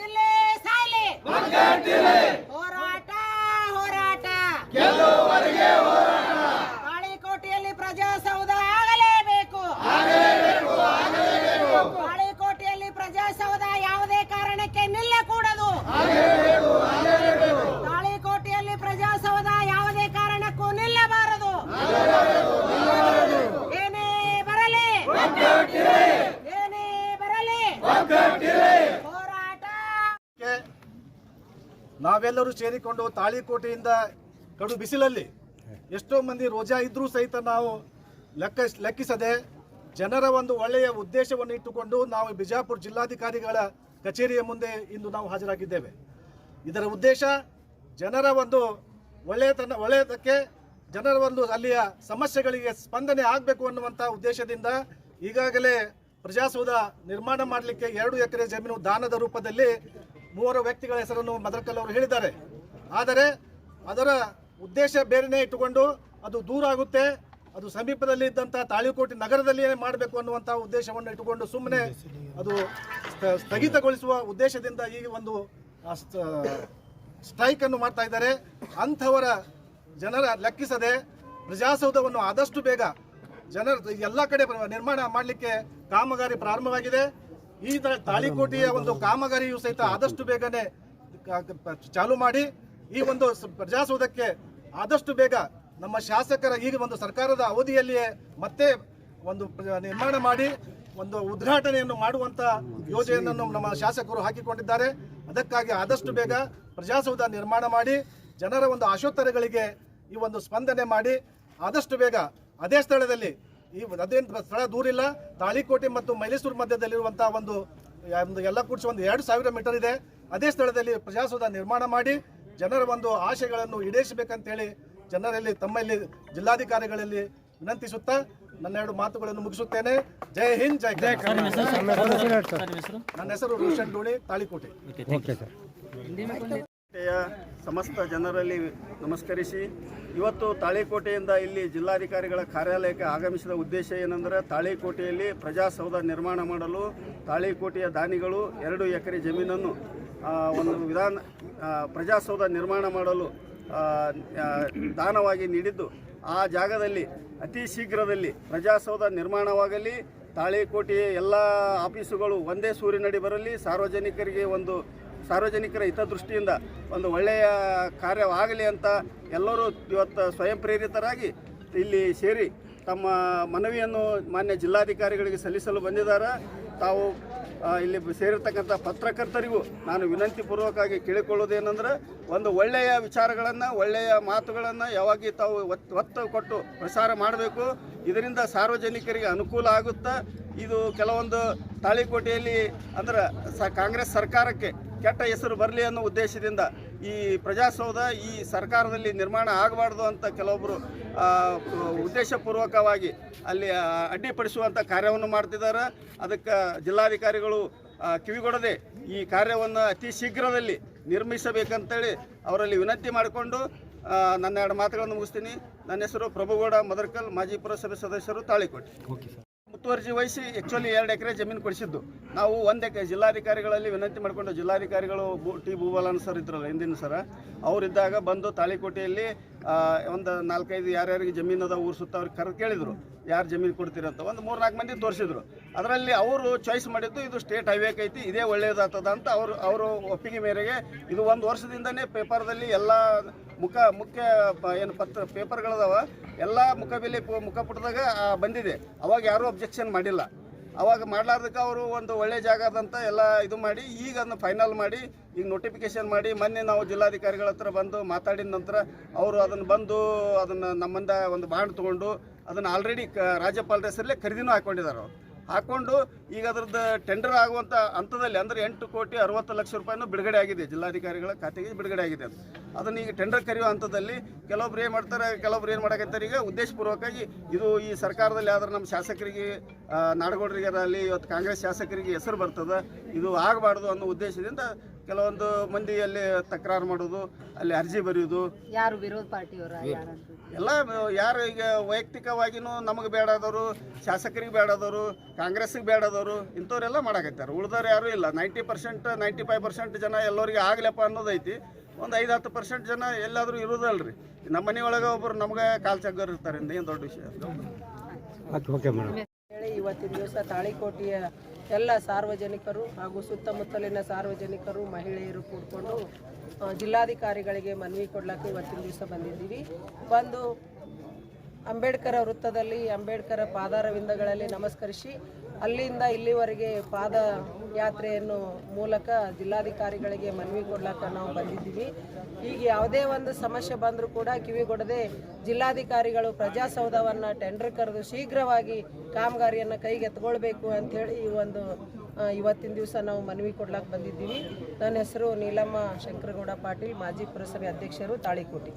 ಇಲ್ಲಿ ಸಾಯ್ಲಿ ಹೋರಾಟ ಹೋರಾಟ ತಾಳಿಕೋಟೆಯಲ್ಲಿ ಪ್ರಜಾಸೌಧ ಆಗಲೇಬೇಕು. ತಾಳಿಕೋಟೆಯಲ್ಲಿ ಪ್ರಜಾಸೌಧ ಯಾವುದೇ ಕಾರಣಕ್ಕೆ ನಿಲ್ಲಕೂಡದು. ತಾಳಿಕೋಟೆಯಲ್ಲಿ ಪ್ರಜಾಸೌಧ ಯಾವುದೇ ಕಾರಣಕ್ಕೂ ನಿಲ್ಲಬಾರದು. ಏನೇ ಬರಲಿ ಹೋರಾಟ. ನಾವೆಲ್ಲರೂ ಸೇರಿಕೊಂಡು ತಾಳಿಕೋಟೆಯಿಂದ ಕಡು ಬಿಸಿಲಲ್ಲಿ ಎಷ್ಟೋ ಮಂದಿ ರೋಜಾ ಇದ್ರೂ ಸಹಿತ ನಾವು ಲೆಕ್ಕಿಸದೆ ಜನರ ಒಂದು ಒಳ್ಳೆಯ ಉದ್ದೇಶವನ್ನು ಇಟ್ಟುಕೊಂಡು ನಾವು ಬಿಜಾಪುರ ಜಿಲ್ಲಾಧಿಕಾರಿಗಳ ಕಚೇರಿಯ ಮುಂದೆ ಇಂದು ನಾವು ಹಾಜರಾಗಿದ್ದೇವೆ. ಇದರ ಉದ್ದೇಶ ಜನರ ಒಂದು ಒಳ್ಳೆಯದಕ್ಕೆ, ಜನರ ಒಂದು ಅಲ್ಲಿಯ ಸಮಸ್ಯೆಗಳಿಗೆ ಸ್ಪಂದನೆ ಆಗಬೇಕು ಅನ್ನುವಂಥ ಉದ್ದೇಶದಿಂದ ಈಗಾಗಲೇ ಪ್ರಜಾಸೌಧ ನಿರ್ಮಾಣ ಮಾಡಲಿಕ್ಕೆ 2 ಎಕರೆ ಜಮೀನು ದಾನದ ರೂಪದಲ್ಲಿ 3 ವ್ಯಕ್ತಿಗಳ ಹೆಸರನ್ನು ಮದರ್ಕಲ್ ಅವರು ಹೇಳಿದ್ದಾರೆ. ಆದರೆ ಅದರ ಉದ್ದೇಶ ಬೇರೆನೇ ಇಟ್ಟುಕೊಂಡು ಅದು ದೂರ ಆಗುತ್ತೆ, ಅದು ಸಮೀಪದಲ್ಲಿ ಇದ್ದಂಥ ತಾಳಿಕೋಟೆ ನಗರದಲ್ಲಿಯೇ ಮಾಡಬೇಕು ಅನ್ನುವಂಥ ಉದ್ದೇಶವನ್ನು ಇಟ್ಟುಕೊಂಡು ಸುಮ್ಮನೆ ಅದು ಸ್ಥಗಿತಗೊಳಿಸುವ ಉದ್ದೇಶದಿಂದ ಈ ಒಂದು ಸ್ಟ್ರೈಕ್ ಅನ್ನು ಮಾಡ್ತಾ ಇದ್ದಾರೆ. ಅಂಥವರ ಜನರ ಲೆಕ್ಕಿಸದೆ ಪ್ರಜಾಸೌಧವನ್ನು ಆದಷ್ಟು ಬೇಗ ಎಲ್ಲ ಕಡೆ ನಿರ್ಮಾಣ ಮಾಡಲಿಕ್ಕೆ ಕಾಮಗಾರಿ ಪ್ರಾರಂಭವಾಗಿದೆ. ಈ ತಾಳಿಕೋಟೆಯ ಒಂದು ಕಾಮಗಾರಿಯು ಸಹಿತ ಆದಷ್ಟು ಬೇಗನೆ ಚಾಲು ಮಾಡಿ ಈ ಒಂದು ಪ್ರಜಾಸೌಧಕ್ಕೆ ಆದಷ್ಟು ಬೇಗ ನಮ್ಮ ಶಾಸಕರ ಈಗ ಒಂದು ಸರ್ಕಾರದ ಅವಧಿಯಲ್ಲಿಯೇ ಮತ್ತೆ ಒಂದು ನಿರ್ಮಾಣ ಮಾಡಿ ಒಂದು ಉದ್ಘಾಟನೆಯನ್ನು ಮಾಡುವಂತ ಯೋಜನೆಯನ್ನು ನಮ್ಮ ಶಾಸಕರು ಹಾಕಿಕೊಂಡಿದ್ದಾರೆ. ಅದಕ್ಕಾಗಿ ಆದಷ್ಟು ಬೇಗ ಪ್ರಜಾಸೌಧ ನಿರ್ಮಾಣ ಮಾಡಿ ಜನರ ಒಂದು ಆಶೋತ್ತರಗಳಿಗೆ ಈ ಒಂದು ಸ್ಪಂದನೆ ಮಾಡಿ ಆದಷ್ಟು ಬೇಗ ಅದೇ ಸ್ಥಳದಲ್ಲಿ ಅದೇನು ಸ್ಥಳ ದೂರಿಲ್ಲ, ತಾಳಿಕೋಟೆ ಮತ್ತು ಮೈಸೂರು ಮಧ್ಯದಲ್ಲಿರುವಂತಹ ಒಂದು ಎಲ್ಲ ಕೂಡಿಸಿ ಒಂದು 2000 ಮೀಟರ್ ಇದೆ. ಅದೇ ಸ್ಥಳದಲ್ಲಿ ಪ್ರಜಾಸೌಧ ನಿರ್ಮಾಣ ಮಾಡಿ ಜನರ ಒಂದು ಆಶೆಗಳನ್ನು ಈಡೇರಿಸಬೇಕಂತೇಳಿ ಜನರಲ್ಲಿ ತಮ್ಮಲ್ಲಿ ಜಿಲ್ಲಾಧಿಕಾರಿಗಳಲ್ಲಿ ವಿನಂತಿಸುತ್ತಾ ನನ್ನ 2 ಮಾತುಗಳನ್ನು ಮುಗಿಸುತ್ತೇನೆ. ಜೈ ಹಿಂದ್, ಜೈ ಕರ್ನಾಟಕ. ನನ್ನ ಹೆಸರು ರೋಷನ್ ಡೋಳಿ, ತಾಳಿಕೋಟೆ. ಸಮಸ್ತ ಜನರಲ್ಲಿ ನಮಸ್ಕರಿಸಿ, ಇವತ್ತು ತಾಳಿಕೋಟೆಯಿಂದ ಇಲ್ಲಿ ಜಿಲ್ಲಾಧಿಕಾರಿಗಳ ಕಾರ್ಯಾಲಯಕ್ಕೆ ಆಗಮಿಸಿದ ಉದ್ದೇಶ ಏನೆಂದರೆ, ತಾಳಿಕೋಟೆಯಲ್ಲಿ ಪ್ರಜಾಸೌಧ ನಿರ್ಮಾಣ ಮಾಡಲು ತಾಳಿಕೋಟೆಯ ದಾನಿಗಳು 2 ಎಕರೆ ಜಮೀನನ್ನು ಒಂದು ಪ್ರಜಾಸೌಧ ನಿರ್ಮಾಣ ಮಾಡಲು ದಾನವಾಗಿ ನೀಡಿದ್ದು, ಆ ಜಾಗದಲ್ಲಿ ಅತಿ ಶೀಘ್ರದಲ್ಲಿ ಪ್ರಜಾಸೌಧ ನಿರ್ಮಾಣವಾಗಲಿ, ತಾಳಿಕೋಟೆಯ ಎಲ್ಲ ಆಫೀಸುಗಳು ಒಂದೇ ಸೂರಿನಡಿ ಬರಲಿ, ಸಾರ್ವಜನಿಕರ ಹಿತದೃಷ್ಟಿಯಿಂದ ಒಂದು ಒಳ್ಳೆಯ ಕಾರ್ಯವಾಗಲಿ ಅಂತ ಎಲ್ಲರೂ ಇವತ್ತು ಸ್ವಯಂ ಪ್ರೇರಿತರಾಗಿ ಇಲ್ಲಿ ಸೇರಿ ತಮ್ಮ ಮನವಿಯನ್ನು ಮಾನ್ಯ ಜಿಲ್ಲಾಧಿಕಾರಿಗಳಿಗೆ ಸಲ್ಲಿಸಲು ಬಂದಿದ್ದಾರೆ. ತಾವು ಇಲ್ಲಿ ಸೇರಿರ್ತಕ್ಕಂಥ ಪತ್ರಕರ್ತರಿಗೂ ನಾನು ವಿನಂತಿಪೂರ್ವಕವಾಗಿ ಕೇಳಿಕೊಳ್ಳೋದೇನೆಂದರೆ, ಒಂದು ಒಳ್ಳೆಯ ವಿಚಾರಗಳನ್ನು, ಒಳ್ಳೆಯ ಮಾತುಗಳನ್ನು ಯಾವಾಗ ತಾವು ಒತ್ತು ಕೊಟ್ಟು ಪ್ರಸಾರ ಮಾಡಬೇಕು. ಇದರಿಂದ ಸಾರ್ವಜನಿಕರಿಗೆ ಅನುಕೂಲ ಆಗುತ್ತಾ. ಇದು ಕೆಲವೊಂದು ತಾಳಿಕೋಟೆಯಲ್ಲಿ ಅಂದ್ರೆ ಕಾಂಗ್ರೆಸ್ ಸರ್ಕಾರಕ್ಕೆ ಕೆಟ್ಟ ಹೆಸರು ಬರಲಿ ಅನ್ನೋ ಉದ್ದೇಶದಿಂದ ಈ ಪ್ರಜಾಸೌಧ ಈ ಸರ್ಕಾರದಲ್ಲಿ ನಿರ್ಮಾಣ ಆಗಬಾರ್ದು ಅಂತ ಕೆಲವೊಬ್ಬರು ಉದ್ದೇಶಪೂರ್ವಕವಾಗಿ ಅಲ್ಲಿ ಅಡ್ಡಿಪಡಿಸುವಂಥ ಕಾರ್ಯವನ್ನು ಮಾಡ್ತಿದ್ದಾರೆ. ಅದಕ್ಕೆ ಜಿಲ್ಲಾಧಿಕಾರಿಗಳು ಕಿವಿಗೊಡದೆ ಈ ಕಾರ್ಯವನ್ನು ಅತಿ ಶೀಘ್ರದಲ್ಲಿ ನಿರ್ಮಿಸಬೇಕಂತೇಳಿ ಅವರಲ್ಲಿ ವಿನಂತಿ ಮಾಡಿಕೊಂಡು ನನ್ನ 2 ಮಾತುಗಳನ್ನು ಮುಗಿಸ್ತೀನಿ. ನನ್ನ ಹೆಸರು ಪ್ರಭುಗೌಡ ಮದರ್ಕಲ್, ಮಾಜಿ ಪುರಸಭೆ ಸದಸ್ಯರು, ತಾಳಿಕೋಟೆ. ಮುತುವರ್ಜಿ ವಹಿಸಿ ಆ್ಯಕ್ಚುಲಿ 2 ಎಕರೆ ಜಮೀನು ಕೊಡಿಸಿದ್ದು ನಾವು 1 ಎಕರೆ ಜಿಲ್ಲಾಧಿಕಾರಿಗಳಲ್ಲಿ ವಿನಂತಿ ಮಾಡಿಕೊಂಡು, ಜಿಲ್ಲಾಧಿಕಾರಿಗಳು ಟಿ ಭೂಬಾಲನ್ ಸರ್ ಇದ್ರಲ್ಲ ಹಿಂದಿನ ಸರ, ಅವರಿದ್ದಾಗ ಬಂದು ತಾಳಿಕೋಟೆಯಲ್ಲಿ ಒಂದು 4-5 ಯಾರ್ಯಾರಿಗೆ ಜಮೀನು ಅದ ಊರು ಸುತ್ತ ಅವ್ರಿಗೆ ಕರೆದು ಕೇಳಿದರು ಯಾರು ಜಮೀನು ಕೊಡ್ತೀರಂತ. ಒಂದು 3-4 ಮಂದಿ ತೋರಿಸಿದ್ರು. ಅದರಲ್ಲಿ ಅವರು ಚಾಯ್ಸ್ ಮಾಡಿದ್ದು ಇದು ಸ್ಟೇಟ್ ಹೈವೇಕ್ ಐತಿ, ಇದೇ ಒಳ್ಳೆಯದಾಗ್ತದ ಅಂತ ಅವರು ಒಪ್ಪಿಗೆ ಮೇರೆಗೆ ಇದು 1 ವರ್ಷದಿಂದನೇ ಪೇಪರ್ದಲ್ಲಿ ಎಲ್ಲ ಮುಖ್ಯ ಏನು ಪೇಪರ್ಗಳದಾವ ಎಲ್ಲ ಮುಖಪುಟದಾಗ ಬಂದಿದೆ. ಅವಾಗ ಯಾರೂ ಅಬ್ಜೆಕ್ಷನ್ ಮಾಡಿಲ್ಲ. ಅವಾಗ ಮಾಡಲಾರ್ದಕ್ಕೆ ಅವರು ಒಂದು ಒಳ್ಳೆ ಜಾಗ ಅದಂತ ಎಲ್ಲ ಇದು ಮಾಡಿ ಈಗ ಅದನ್ನು ಫೈನಲ್ ಮಾಡಿ ಈಗ ನೋಟಿಫಿಕೇಶನ್ ಮಾಡಿ ಮೊನ್ನೆ ನಾವು ಜಿಲ್ಲಾಧಿಕಾರಿಗಳ ಹತ್ರ ಬಂದು ಮಾತಾಡಿದ ನಂತರ ಅವರು ಅದನ್ನು ನಮ್ಮಿಂದ ಒಂದು ಬಾಂಡ್ ತೊಗೊಂಡು ಅದನ್ನು ಆಲ್ರೆಡಿ ರಾಜ್ಯಪಾಲರ ಹೆಸರಲ್ಲೇ ಖರೀದಿನೂ ಹಾಕ್ಕೊಂಡಿದ್ದಾರೆ. ಅವರು ಹಾಕ್ಕೊಂಡು ಈಗ ಅದರದ್ದು ಟೆಂಡರ್ ಆಗುವಂಥ ಹಂತದಲ್ಲಿ ಅಂದರೆ 8,60,00,000 ರೂಪಾಯಿನೂ ಬಿಡುಗಡೆ ಆಗಿದೆ, ಜಿಲ್ಲಾಧಿಕಾರಿಗಳ ಖಾತೆಗೆ ಬಿಡುಗಡೆ ಆಗಿದೆ. ಅದನ್ನು ಈಗ ಟೆಂಡರ್ ಕರೆಯುವ ಹಂತದಲ್ಲಿ ಕೆಲವೊಬ್ರು ಏನು ಮಾಡ್ತಾರೆ, ಕೆಲವೊಬ್ರು ಏನು ಮಾಡಕತ್ತಾರೆ, ಈಗ ಉದ್ದೇಶಪೂರ್ವಕವಾಗಿ ಇದು ಈ ಸರ್ಕಾರದಲ್ಲಿ ಆದ್ರೆ ನಮ್ಮ ಶಾಸಕರಿಗೆ ನಾಡಗೌಡರಿಗೆ ಅಲ್ಲಿ ಇವತ್ತು ಕಾಂಗ್ರೆಸ್ ಶಾಸಕರಿಗೆ ಹೆಸರು ಬರ್ತದೆ, ಇದು ಆಗಬಾರ್ದು ಅನ್ನೋ ಉದ್ದೇಶದಿಂದ ಕೆಲವೊಂದು ಮಂದಿ ಅಲ್ಲಿ ತಕರಾರು ಮಾಡೋದು, ಅಲ್ಲಿ ಅರ್ಜಿ ಬರೆಯೋದು, ಯಾರು ವಿರೋಧ ಪಾರ್ಟಿಯವರ ಎಲ್ಲ ಯಾರು ಈಗ ವೈಯಕ್ತಿಕವಾಗಿನೂ ನಮಗೆ ಬೇಡಾದವರು, ಶಾಸಕರಿಗೆ ಬೇಡಾದವರು, ಕಾಂಗ್ರೆಸ್ಸಿಗೆ ಬೇಡಾದವರು ಇಂಥವ್ರೆಲ್ಲ ಮಾಡಾಕತ್ತಾರೆ. ಉಳ್ದವ್ರು ಯಾರೂ ಇಲ್ಲ. 90% 95% ಜನ ಎಲ್ಲರಿಗೆ ಆಗಲಪ್ಪ ಅನ್ನೋದೈತಿ. ಒಂದು 5-10% ಜನ ಎಲ್ಲಾದರೂ ಇರೋದಲ್ರಿ. ನಮ್ಮ ಮನೆಯೊಳಗೆ ಒಬ್ಬರು ನಮ್ಗೆ ಕಾಲ್ ಚಗ್ಗರ್ ಇರ್ತಾರೆ, ಏನು ದೊಡ್ಡ ವಿಷಯ. ಹೇಳಿ ಇವತ್ತಿನ ದಿವಸ ತಾಳಿಕೋಟೆಯ ಎಲ್ಲ ಸಾರ್ವಜನಿಕರು ಹಾಗೂ ಸುತ್ತಮುತ್ತಲಿನ ಸಾರ್ವಜನಿಕರು, ಮಹಿಳೆಯರು ಕೂಡಿಕೊಂಡು ಜಿಲ್ಲಾಧಿಕಾರಿಗಳಿಗೆ ಮನವಿ ಕೊಡ್ಲಿಕ್ಕೆ ಇವತ್ತಿನ ದಿವಸ ಬಂದಿದ್ದೀವಿ. ಬಂದು ಅಂಬೇಡ್ಕರ್ ವೃತ್ತದಲ್ಲಿ ಅಂಬೇಡ್ಕರ್ ಪಾದಾರವಿಂದಗಳಲ್ಲಿ ನಮಸ್ಕರಿಸಿ ಅಲ್ಲಿಂದ ಇಲ್ಲಿವರೆಗೆ ಪಾದಯಾತ್ರೆಯನ್ನು ಮೂಲಕ ಜಿಲ್ಲಾಧಿಕಾರಿಗಳಿಗೆ ಮನವಿ ಕೊಡ್ಲಿಕ್ಕೆ ನಾವು ಬಂದಿದ್ದೀವಿ. ಈಗ ಯಾವುದೇ ಒಂದು ಸಮಸ್ಯೆ ಬಂದರೂ ಕೂಡ ಕಿವಿಗೊಡದೆ ಜಿಲ್ಲಾಧಿಕಾರಿಗಳು ಪ್ರಜಾಸೌಧವನ್ನು ಟೆಂಡರ್ ಕರೆದು ಶೀಘ್ರವಾಗಿ ಕಾಮಗಾರಿಯನ್ನು ಕೈಗೆತ್ಕೊಳ್ಬೇಕು ಅಂಥೇಳಿ ಇವತ್ತಿನ ದಿವಸ ನಾವು ಮನವಿ ಕೊಡ್ಲಿಕ್ಕೆ ಬಂದಿದ್ದೀವಿ. ನನ್ನ ಹೆಸರು ನೀಲಮ್ಮ ಶಂಕರಗೌಡ ಪಾಟೀಲ್, ಮಾಜಿ ಪುರಸಭೆ ಅಧ್ಯಕ್ಷರು, ತಾಳಿಕೋಟೆ.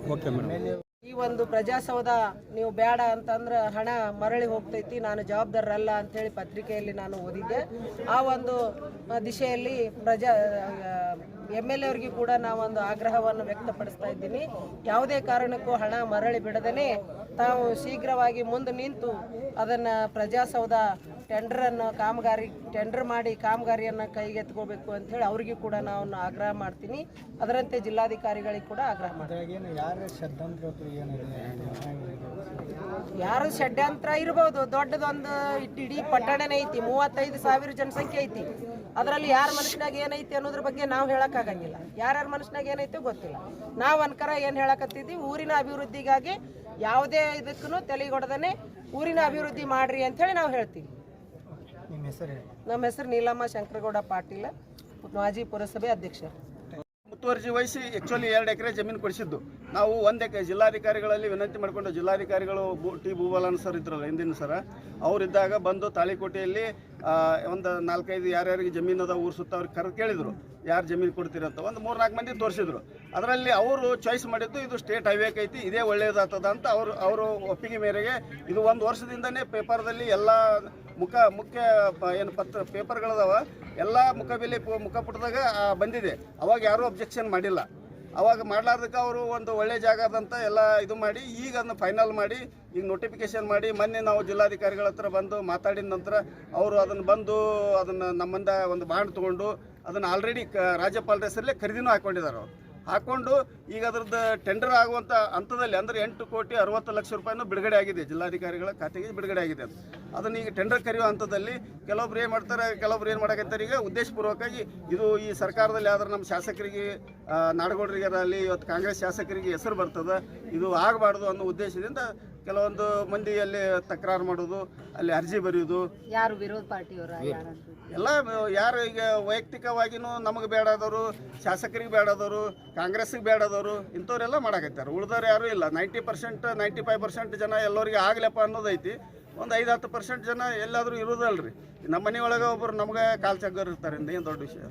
ಈ ಒಂದು ಪ್ರಜಾಸೌಧ ನೀವು ಬೇಡ ಅಂತಂದ್ರೆ ಹಣ ಮರಳಿ ಹೋಗ್ತೈತಿ, ನಾನು ಜವಾಬ್ದಾರರಲ್ಲ ಅಂಥೇಳಿ ಪತ್ರಿಕೆಯಲ್ಲಿ ನಾನು ಓದಿದ್ದೆ. ಆ ಒಂದು ದಿಶೆಯಲ್ಲಿ MLA ಅವ್ರಿಗೆ ಕೂಡ ನಾವೊಂದು ಆಗ್ರಹವನ್ನು ವ್ಯಕ್ತಪಡಿಸ್ತಾ ಇದ್ದೀನಿ. ಯಾವುದೇ ಕಾರಣಕ್ಕೂ ಹಣ ಮರಳಿ ಬಿಡದೇ ತಾವು ಶೀಘ್ರವಾಗಿ ಮುಂದೆ ನಿಂತು ಅದನ್ನು ಪ್ರಜಾಸೌಧ ಟೆಂಡರ್ ಮಾಡಿ ಕಾಮಗಾರಿಯನ್ನು ಕೈಗೆತ್ಕೋಬೇಕು ಅಂಥೇಳಿ ಅವ್ರಿಗೂ ಕೂಡ ನಾನು ಆಗ್ರಹ ಮಾಡ್ತೀನಿ. ಅದರಂತೆ ಜಿಲ್ಲಾಧಿಕಾರಿಗಳಿಗೆ ಕೂಡ ಆಗ್ರಹ ಮಾಡ್ತೀನಿ. ಯಾರು ಷಡ್ಯಂತ್ರ ಇರ್ಬೋದು, ದೊಡ್ಡದೊಂದು ಇಡೀ ಪಟ್ಟಣನೇ ಐತಿ, 35,000 ಜನಸಂಖ್ಯೆ ಐತಿ. ಅದರಲ್ಲಿ ಯಾರ ಮನುಷ್ಯನಾಗ ಏನೈತಿ ಅನ್ನೋದ್ರ ಬಗ್ಗೆ ನಾವು ಹೇಳೋಕ್ಕಾಗಂಗಿಲ್ಲ. ಯಾರ್ಯಾರ ಮನುಷ್ಯನಾಗ ಏನೈತೆ ಗೊತ್ತಿಲ್ಲ. ನಾವು ಅನ್ಕರ ಏನು ಹೇಳಕತ್ತಿದ್ವಿ, ಊರಿನ ಅಭಿವೃದ್ಧಿಗಾಗಿ ಯಾವುದೇ ಇದಕ್ಕೂ ತಲೆಗೊಡದೇ ಊರಿನ ಅಭಿವೃದ್ಧಿ ಮಾಡ್ರಿ ಅಂಥೇಳಿ ನಾವು ಹೇಳ್ತೀವಿ. ನಮ್ಮ ಹೆಸರು ನೀಲಮ್ಮ ಶಂಕರಗೌಡ ಪಾಟೀಲ್, ಮಾಜಿ ಪುರಸಭೆ ಅಧ್ಯಕ್ಷರು. ಮುತುವರ್ಜಿ ವಹಿಸಿ ಆ್ಯಕ್ಚುಲಿ 2 ಎಕರೆ ಜಮೀನು ಕೊಡಿಸಿದ್ದು ನಾವು 1 ಎಕರೆ ಜಿಲ್ಲಾಧಿಕಾರಿಗಳಲ್ಲಿ ವಿನಂತಿ ಮಾಡಿಕೊಂಡು, ಜಿಲ್ಲಾಧಿಕಾರಿಗಳು ಟಿ ಭೂಬಾಲನ್ ಸರ್ ಇದ್ರಲ್ಲ ಹಿಂದಿನ ಸರ, ಅವರಿದ್ದಾಗ ಬಂದು ತಾಳಿಕೋಟೆಯಲ್ಲಿ ಒಂದು 4-5 ಯಾರ್ಯಾರಿಗೆ ಜಮೀನು ಅದ ಊರು ಸುತ್ತ ಅವ್ರಿಗೆ ಕರೆದು ಕೇಳಿದರು, ಯಾರು ಜಮೀನು ಕೊಡ್ತೀರಂತ. ಒಂದು 3-4 ಮಂದಿ ತೋರಿಸಿದ್ರು. ಅದರಲ್ಲಿ ಅವರು ಚಾಯ್ಸ್ ಮಾಡಿದ್ದು ಇದು ಸ್ಟೇಟ್ ಹೈವೇಕ್ ಐತಿ, ಇದೇ ಒಳ್ಳೆಯದಾಗ್ತದ ಅಂತ ಅವರು ಒಪ್ಪಿಗೆ ಮೇರೆಗೆ ಇದು 1 ವರ್ಷದಿಂದನೇ ಪೇಪರ್ದಲ್ಲಿ ಎಲ್ಲ ಮುಖ್ಯ ಏನು ಪೇಪರ್ಗಳದಾವ ಎಲ್ಲ ಮುಖಪುಟದಾಗ ಬಂದಿದೆ. ಅವಾಗ ಯಾರೂ ಅಬ್ಜೆಕ್ಷನ್ ಮಾಡಿಲ್ಲ. ಅವಾಗ ಮಾಡಲಾರ್ದಕ್ಕೆ ಅವರು ಒಂದು ಒಳ್ಳೆ ಜಾಗದಂತ ಎಲ್ಲ ಇದು ಮಾಡಿ ಈಗ ಅದನ್ನು ಫೈನಲ್ ಮಾಡಿ ಈಗ ನೋಟಿಫಿಕೇಶನ್ ಮಾಡಿ ಮೊನ್ನೆ ನಾವು ಜಿಲ್ಲಾಧಿಕಾರಿಗಳ ಹತ್ರ ಬಂದು ಮಾತಾಡಿದ ನಂತರ ಅವರು ಅದನ್ನು ನಮ್ಮಿಂದ ಒಂದು ಬಾಂಡ್ ತೊಗೊಂಡು ಅದನ್ನು ಆಲ್ರೆಡಿ ರಾಜ್ಯಪಾಲರ ಹೆಸರಲ್ಲೇ ಖರೀದಿನೂ ಹಾಕ್ಕೊಂಡಿದ್ದಾರೆ. ಅವರು ಹಾಕ್ಕೊಂಡು ಈಗ ಅದ್ರದ್ದು ಟೆಂಡರ್ ಆಗುವಂಥ ಹಂತದಲ್ಲಿ ಅಂದರೆ 8,60,00,000 ರೂಪಾಯಿನೂ ಬಿಡುಗಡೆ ಆಗಿದೆ, ಜಿಲ್ಲಾಧಿಕಾರಿಗಳ ಖಾತೆಗೆ ಬಿಡುಗಡೆ ಆಗಿದೆ. ಅದನ್ನು ಈಗ ಟೆಂಡರ್ ಕರೆಯುವ ಹಂತದಲ್ಲಿ ಕೆಲವೊಬ್ರು ಏನು ಮಾಡ್ತಾರೆ, ಕೆಲವೊಬ್ರು ಏನು ಮಾಡಕತ್ತಾರೆ, ಈಗ ಉದ್ದೇಶಪೂರ್ವಕವಾಗಿ ಇದು ಈ ಸರ್ಕಾರದಲ್ಲಿ ಆದ್ರೆ ನಮ್ಮ ಶಾಸಕರಿಗೆ ನಾಡಗೌಡರಿಗೆ ಅಲ್ಲಿ ಇವತ್ತು ಕಾಂಗ್ರೆಸ್ ಶಾಸಕರಿಗೆ ಹೆಸರು ಬರ್ತದೆ, ಇದು ಆಗಬಾರ್ದು ಅನ್ನೋ ಉದ್ದೇಶದಿಂದ ಕೆಲವೊಂದು ಮಂದಿಯಲ್ಲಿ ತಕರಾರು ಮಾಡೋದು, ಅಲ್ಲಿ ಅರ್ಜಿ ಬರೆಯೋದು, ಯಾರು ವಿರೋಧ ಪಾರ್ಟಿಯವರ ಎಲ್ಲ ಯಾರು ಈಗ ವೈಯಕ್ತಿಕವಾಗಿನೂ ನಮಗೆ ಬೇಡಾದವರು, ಶಾಸಕರಿಗೆ ಬೇಡಾದವರು, ಕಾಂಗ್ರೆಸ್ಸಿಗೆ ಬೇಡಾದವರು ಇಂಥವ್ರೆಲ್ಲ ಮಾಡಾಕತ್ತಾರೆ. ಉಳ್ದವ್ರು ಯಾರೂ ಇಲ್ಲ. 90% 95% ಜನ ಎಲ್ಲರಿಗೆ ಆಗಲಪ್ಪ ಅನ್ನೋದೈತಿ. ಒಂದು 5-10% ಜನ ಎಲ್ಲಾದರೂ ಇರೋದಲ್ರಿ. ನಮ್ಮ ಮನೆಯೊಳಗೆ ಒಬ್ಬರು ನಮ್ಗೆ ಕಾಲ್ ಚಗ್ಗರ್ ಇರ್ತಾರೆ, ಏನು ದೊಡ್ಡ ವಿಷಯ.